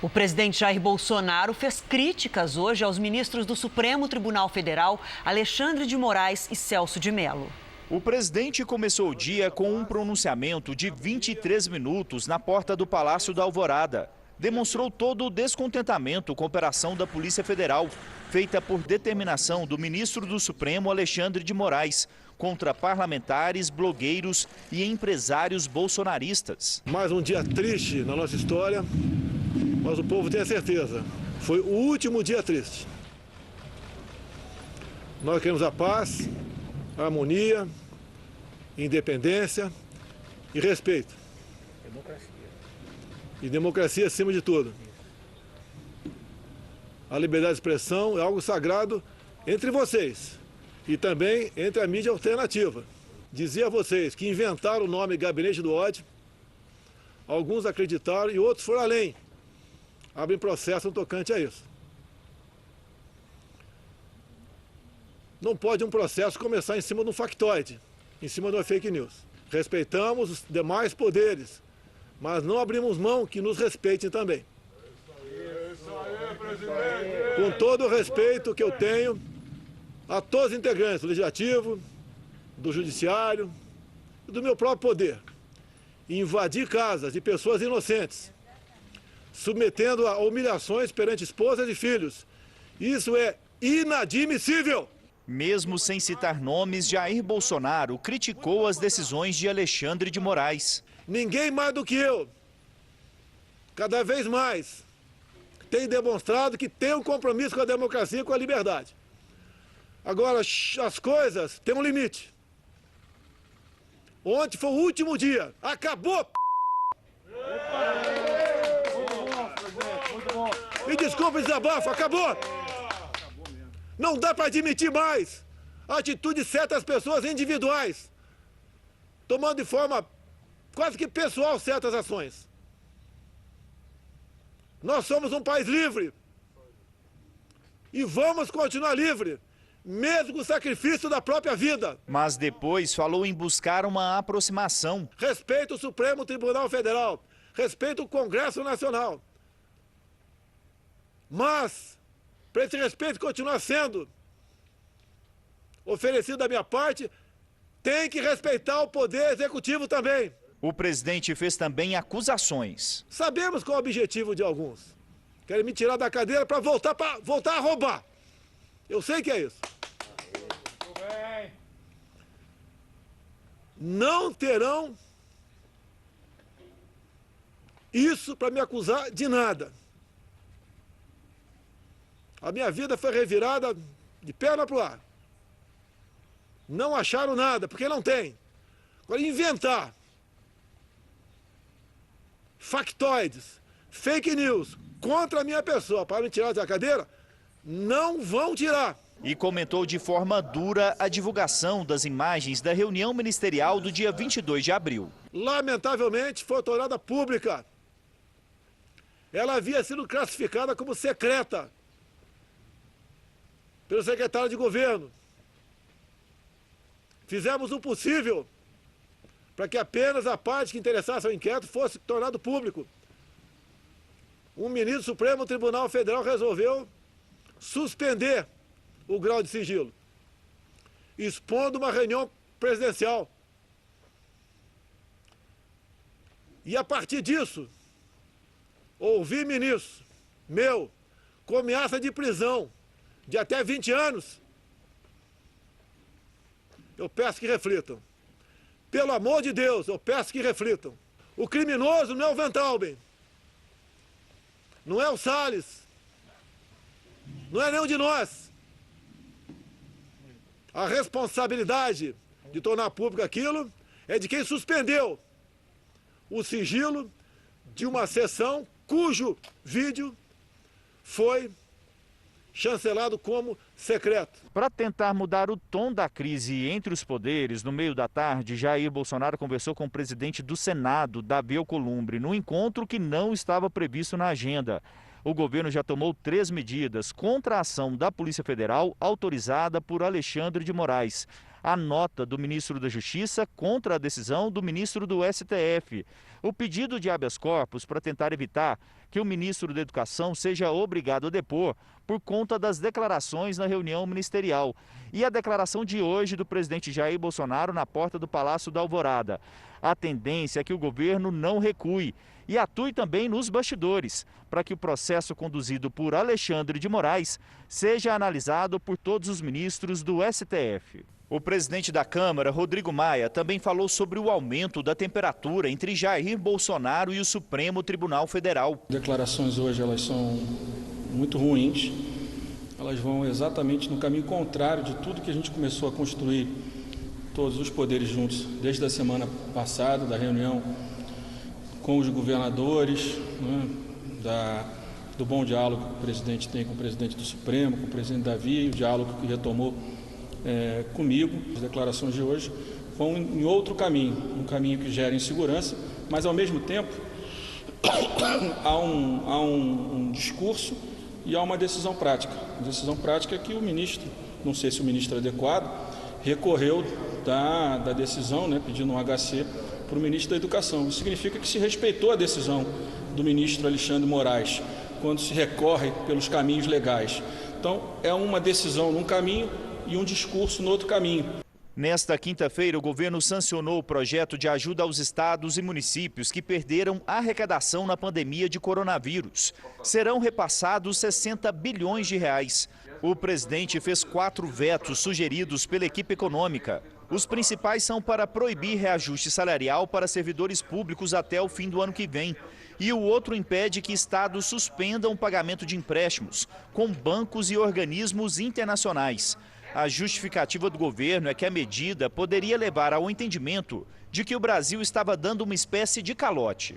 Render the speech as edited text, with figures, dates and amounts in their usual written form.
O presidente Jair Bolsonaro fez críticas hoje aos ministros do Supremo Tribunal Federal, Alexandre de Moraes e Celso de Mello. O presidente começou o dia com um pronunciamento de 23 minutos na porta do Palácio da Alvorada. Demonstrou todo o descontentamento com a operação da Polícia Federal, feita por determinação do ministro do Supremo, Alexandre de Moraes, contra parlamentares, blogueiros e empresários bolsonaristas. Mais um dia triste na nossa história, mas o povo tem a certeza, foi o último dia triste. Nós queremos a paz, a harmonia, independência e respeito. E democracia acima de tudo. A liberdade de expressão é algo sagrado entre vocês e também entre a mídia alternativa. Dizia a vocês que inventaram o nome Gabinete do Ódio, alguns acreditaram e outros foram além. Abrem processo no tocante a isso. Não pode um processo começar em cima de um factoide, em cima de uma fake news. Respeitamos os demais poderes, mas não abrimos mão que nos respeitem também. Isso aí, presidente! Com todo o respeito que eu tenho a todos os integrantes do Legislativo, do Judiciário e do meu próprio poder, invadir casas de pessoas inocentes, submetendo a humilhações perante esposas e filhos. Isso é inadmissível! Mesmo sem citar nomes, Jair Bolsonaro criticou as decisões de Alexandre de Moraes. Ninguém mais do que eu, cada vez mais, tem demonstrado que tem um compromisso com a democracia e com a liberdade. Agora, as coisas têm um limite. Ontem foi o último dia. Acabou! Me desculpe o desabafo, acabou! Não dá para admitir mais a atitude de certas pessoas individuais, tomando de forma quase que pessoal certas ações. Nós somos um país livre e vamos continuar livre, mesmo com o sacrifício da própria vida. Mas depois falou em buscar uma aproximação. Respeito o Supremo Tribunal Federal, respeito o Congresso Nacional. Mas, para esse respeito continuar sendo oferecido da minha parte, tem que respeitar o Poder Executivo também. O presidente fez também acusações. Sabemos qual é o objetivo de alguns. Querem me tirar da cadeira para voltar a roubar. Eu sei que é isso. Não terão isso para me acusar de nada. A minha vida foi revirada de perna para o ar. Não acharam nada, porque não tem. Agora, inventar factoides, fake news contra a minha pessoa para me tirar da cadeira, não vão tirar. E comentou de forma dura a divulgação das imagens da reunião ministerial do dia 22 de abril. Lamentavelmente, foi tornada pública. Ela havia sido classificada como secreta pelo secretário de governo. Fizemos o possível para que apenas a parte que interessasse ao inquérito fosse tornado público. Um ministro do Supremo Tribunal Federal resolveu suspender o grau de sigilo, expondo uma reunião presidencial. E a partir disso, ouvi ministro meu com ameaça de prisão de até 20 anos. Eu peço que reflitam. Pelo amor de Deus, eu peço que reflitam. O criminoso não é o Van Tauben, não é o Salles, não é nenhum de nós. A responsabilidade de tornar público aquilo é de quem suspendeu o sigilo de uma sessão cujo vídeo foi chancelado como secreto. Para tentar mudar o tom da crise entre os poderes, no meio da tarde, Jair Bolsonaro conversou com o presidente do Senado, Davi Alcolumbre, num encontro que não estava previsto na agenda. O governo já tomou 3 medidas contra a ação da Polícia Federal autorizada por Alexandre de Moraes. A nota do ministro da Justiça contra a decisão do ministro do STF. O pedido de habeas corpus para tentar evitar que o ministro da Educação seja obrigado a depor por conta das declarações na reunião ministerial. E a declaração de hoje do presidente Jair Bolsonaro na porta do Palácio da Alvorada. A tendência é que o governo não recue e atue também nos bastidores, para que o processo conduzido por Alexandre de Moraes seja analisado por todos os ministros do STF. O presidente da Câmara, Rodrigo Maia, também falou sobre o aumento da temperatura entre Jair Bolsonaro e o Supremo Tribunal Federal. As declarações hoje elas são muito ruins, elas vão exatamente no caminho contrário de tudo que a gente começou a construir, todos os poderes juntos, desde a semana passada, da reunião com os governadores, né, do bom diálogo que o presidente tem com o presidente do Supremo, com o presidente Davi, e o diálogo que retomou comigo. As declarações de hoje vão em outro caminho, um caminho que gera insegurança, mas ao mesmo tempo há um discurso e há uma decisão prática. A decisão prática é que o ministro, não sei se o ministro é adequado, recorreu da decisão, né, pedindo um HC para o ministro da Educação. Isso significa que se respeitou a decisão do ministro Alexandre de Moraes, quando se recorre pelos caminhos legais. Então, é uma decisão num caminho e um discurso no outro caminho. Nesta quinta-feira, o governo sancionou o projeto de ajuda aos estados e municípios que perderam a arrecadação na pandemia de coronavírus. Serão repassados 60 bilhões de reais. O presidente fez 4 vetos sugeridos pela equipe econômica. Os principais são para proibir reajuste salarial para servidores públicos até o fim do ano que vem. E o outro impede que estados suspendam o pagamento de empréstimos com bancos e organismos internacionais. A justificativa do governo é que a medida poderia levar ao entendimento de que o Brasil estava dando uma espécie de calote.